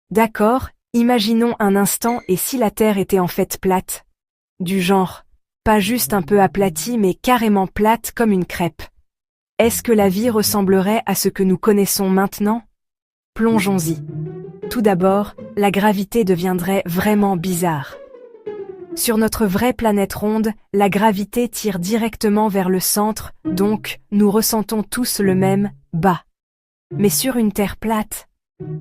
D'accord, imaginons un instant et si la Terre était en fait plate? Du genre, pas juste un peu aplatie mais carrément plate comme une crêpe. Est-ce que la vie ressemblerait à ce que nous connaissons maintenant? Plongeons-y. Tout d'abord, la gravité deviendrait vraiment bizarre. Sur notre vraie planète ronde, la gravité tire directement vers le centre, donc nous ressentons tous le même « bas ». Mais sur une Terre plate,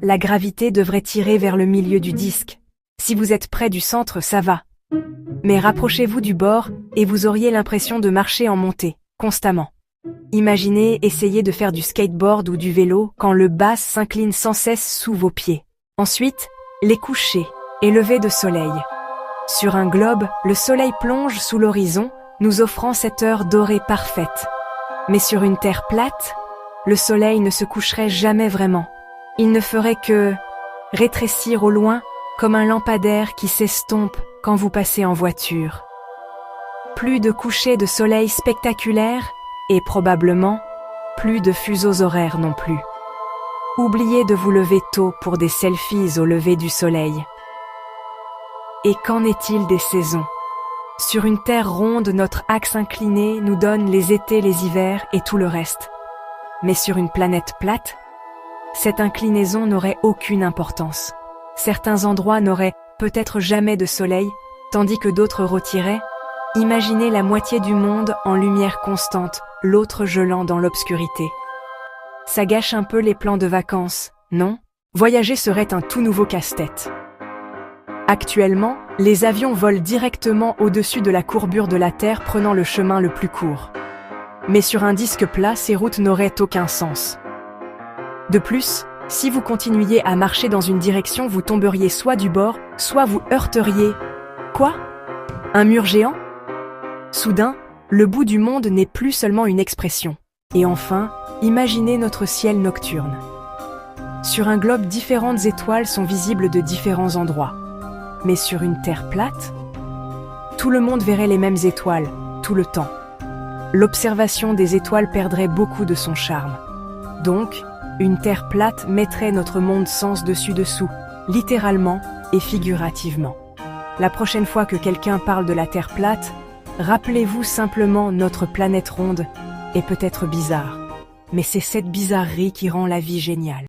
la gravité devrait tirer vers le milieu du disque. Si vous êtes près du centre, ça va. Mais rapprochez-vous du bord et vous auriez l'impression de marcher en montée, constamment. Imaginez essayer de faire du skateboard ou du vélo quand le bas s'incline sans cesse sous vos pieds. Ensuite, les couchers et levées de soleil. Sur un globe, le soleil plonge sous l'horizon, nous offrant cette heure dorée parfaite. Mais sur une Terre plate, le soleil ne se coucherait jamais vraiment. Il ne ferait que rétrécir au loin comme un lampadaire qui s'estompe quand vous passez en voiture. Plus de couchers de soleil spectaculaires et probablement plus de fuseaux horaires non plus. Oubliez de vous lever tôt pour des selfies au lever du soleil. Et qu'en est-il des saisons? Sur une Terre ronde, notre axe incliné nous donne les étés, les hivers et tout le reste. Mais sur une planète plate, cette inclinaison n'aurait aucune importance. Certains endroits n'auraient peut-être jamais de soleil, tandis que d'autres retiraient. Imaginez la moitié du monde en lumière constante, l'autre gelant dans l'obscurité. Ça gâche un peu les plans de vacances, non? Voyager serait un tout nouveau casse-tête. Actuellement, les avions volent directement au-dessus de la courbure de la Terre prenant le chemin le plus court. Mais sur un disque plat, ces routes n'auraient aucun sens. De plus, si vous continuiez à marcher dans une direction, vous tomberiez soit du bord, soit vous heurteriez. Quoi? Un mur géant? Soudain, le bout du monde n'est plus seulement une expression. Et enfin, imaginez notre ciel nocturne. Sur un globe, différentes étoiles sont visibles de différents endroits. Mais sur une Terre plate, tout le monde verrait les mêmes étoiles, tout le temps. L'observation des étoiles perdrait beaucoup de son charme. Donc, une Terre plate mettrait notre monde sens dessus-dessous, littéralement et figurativement. La prochaine fois que quelqu'un parle de la Terre plate, rappelez-vous simplement notre planète ronde est peut-être bizarre, mais c'est cette bizarrerie qui rend la vie géniale.